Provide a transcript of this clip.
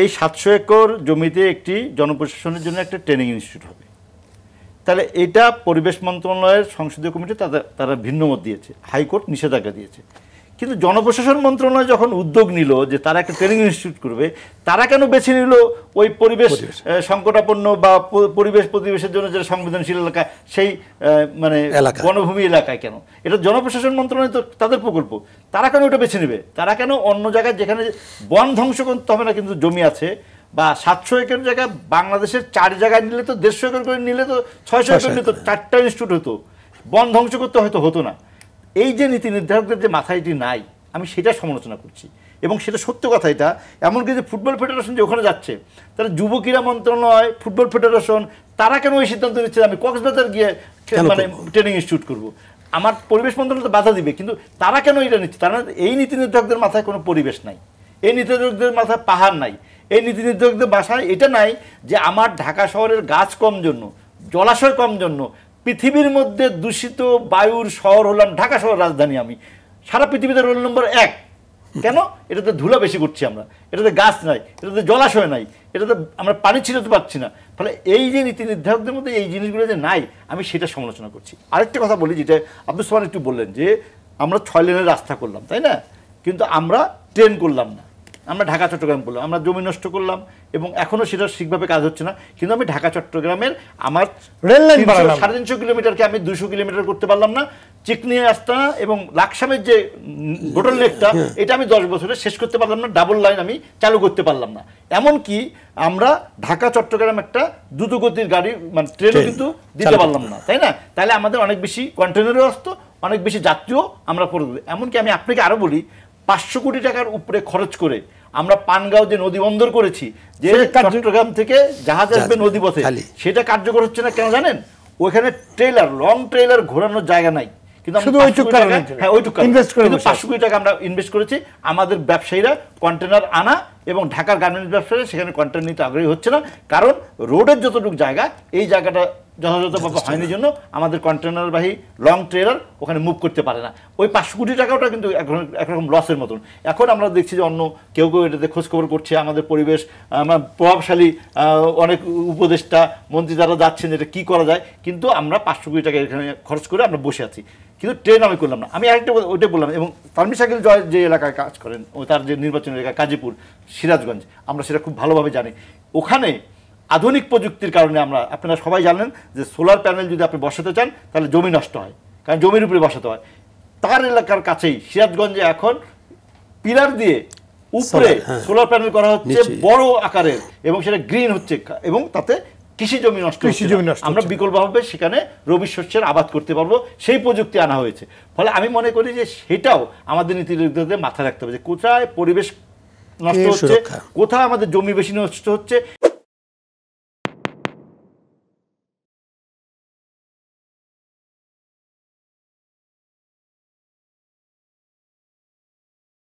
এই ৭০০ একর জমিতে একটি জনপ্রশাসনের জন্য একটা ট্রেনিং ইনস্টিটিউট হবে। তাহলে এটা পরিবেশ মন্ত্রণালয়ের সংসদীয় কমিটি তারা ভিন্ন মত দিয়েছে, হাইকোর্ট নিষেধাজ্ঞা দিয়েছে। কিন্তু জনপ্রশাসন মন্ত্রণালয় যখন উদ্যোগ নিল যে তারা একটা ট্রেনিং ইনস্টিটিউট করবে, তারা কেন বেছে নিল ওই পরিবেশ সংকটাপন্ন বা পরিবেশের জন্য যেটা সংবেদনশীল এলাকা সেই মানে বনভূমি এলাকায় কেন? এটা জনপ্রশাসন মন্ত্রণালয় তো তাদের প্রকল্প, তারা কেন ওটা বেছে নেবে? তারা কেন অন্য জায়গায় যেখানে বন ধ্বংস করতে হবে না কিন্তু জমি আছে, বা ৭০০ একর জায়গা বাংলাদেশের ৪ জায়গায় নিলে তো ১৫০ একর করে নিলে তো ৬০০ একর নিলে তো ৪টা ইনস্টিটিউট হতো, বন ধ্বংস করতে হয়তো হতো না। এই যে নীতি নির্ধারকদের যে মাথায় এটি নাই, আমি সেটা সমালোচনা করছি এবং সেটা সত্য কথা। এটা এমনকি যে ফুটবল ফেডারেশন যে ওখানে যাচ্ছে, তারা যুব ক্রীড়া মন্ত্রণালয়, ফুটবল ফেডারেশন, তারা কেন এই সিদ্ধান্ত নিচ্ছে আমি কক্সবাজার গিয়ে মানে ট্রেনিং ইনস্টিটিউট করবো? আমার পরিবেশ মন্ত্রণালয় তো বাধা দিবে, কিন্তু তারা কেন এটা নিচ্ছে? তারা এই নীতি নির্ধারকদের মাথায় কোনো পরিবেশ নাই, এই নীতি নির্ধারকদের মাথায় পাহাড় নাই, এই নীতি নির্ধারকদের বাসায় এটা নাই যে আমার ঢাকা শহরের গাছ কম জন্য, জলাশয় কম জন্য, পৃথিবীর মধ্যে দূষিত বায়ুর শহর হলাম ঢাকা শহর রাজধানী, আমি সারা পৃথিবীতে রোল নম্বর 1 কেন? এটাতে ধুলা বেশি করছি আমরা, এটাতে গাছ নাই, এটাতে জলাশয় নাই, এটাতে আমরা পানি ছিটাতে পারছি না। ফলে এই যে নীতি নির্ধারকদের মধ্যে এই জিনিসগুলো যে নাই, আমি সেটা সমালোচনা করছি। আরেকটা কথা বলি, যেটা আব্দুল সামান একটু বললেন যে আমরা 6 লেনের রাস্তা করলাম, তাই না? কিন্তু আমরা ট্রেন করলাম না, আমরা ঢাকা চট্টগ্রাম করলাম, আমরা জমি নষ্ট করলাম এবং এখনও সেটা ঠিকভাবে কাজ হচ্ছে না। কিন্তু আমি ঢাকা চট্টগ্রামের আমার রেল লাইন 350 কিলোমিটারকে আমি 200 কিলোমিটার করতে পারলাম না। চিকনি রাস্তা এবং লাকসামের যে বোটল লেকটা, এটা আমি 10 বছরে শেষ করতে পারলাম না, ডাবল লাইন আমি চালু করতে পারলাম না। এমনকি আমরা ঢাকা চট্টগ্রাম একটা দ্রুতগতির গাড়ি মানে ট্রেনও কিন্তু দিতে পারলাম না, তাই না? তাহলে আমাদের অনেক বেশি কন্টেনারও আসতো, অনেক বেশি যাত্রীও আমরা পড়ে দিই। এমনকি আমি আপনাকে আরও বলি, 500 কোটি টাকার উপরে খরচ করে আমরা পানগাঁও যে নদী বন্দর করেছি, যে চট্টগ্রাম থেকে জাহাজ আসবে নদী পথে, সেটা কার্যকর হচ্ছে না কেন জানেন? ওইখানে ট্রেলার, লং ট্রেলার ঘোরানোর জায়গা নাই। কিন্তু আমরা 500 কোটি টাকা আমরা ইনভেস্ট করেছি। আমাদের ব্যবসায়ীরা কন্টেনার আনা এবং ঢাকার গার্মেন্টস ব্যবসায়ীরা সেখানে কন্টেনার নিতে আগ্রহী হচ্ছে না, কারণ রোডের যতটুকু জায়গা, এই জায়গাটা যথাযথভাবে হয়নি জন্য আমাদের কন্টেনারবাহী লং ট্রেলার ওখানে মুভ করতে পারে না। ওই 500 কোটি টাকাটা কিন্তু একরকম লসের মতন। এখন আমরা দেখছি যে অন্য কেউ কেউ এটাতে খোঁজখবর করছে, আমাদের পরিবেশ আমরা প্রভাবশালী অনেক উপদেষ্টা মন্ত্রী যারা যাচ্ছেন এটা কী করা যায়, কিন্তু আমরা 500 কোটি টাকা এখানে খরচ করে আমরা বসে আছি, কিন্তু ট্রেন আমি করলাম না। আমি আরেকটা ওইটাই বললাম। এবং তানভীর শাকিল জয় যে এলাকায় কাজ করেন, ও তার যে নির্বাচনী এলাকা কাজীপুর, সিরাজগঞ্জ, আমরা সেটা খুব ভালোভাবে জানি। ওখানে আধুনিক প্রযুক্তির কারণে আপনারা সবাই জানেন যে সোলার প্যানেল যদি আপনি বসাতে চান তাহলে জমি নষ্ট হয়, কারণ জমির উপরে বসাতে হয়। তার এলাকার কাছেই সিরাজগঞ্জে এখন পিলার দিয়ে উপরে সোলার প্যানেল করা হচ্ছে বড় আকারের, এবং সেটা গ্রিন হচ্ছে এবং তাতে কৃষি জমি নষ্ট হচ্ছে। আমরা বিকল্পভাবে সেখানে রবি শস্যের আবাদ করতে পারবো, সেই প্রযুক্তি আনা হয়েছে। ফলে আমি মনে করি যে সেটাও আমাদের নীতি নির্ধারকদের মাথায় রাখতে হবে যে কোথায় পরিবেশ নষ্ট হচ্ছে, কোথায় আমাদের জমি বেশি নষ্ট হচ্ছে,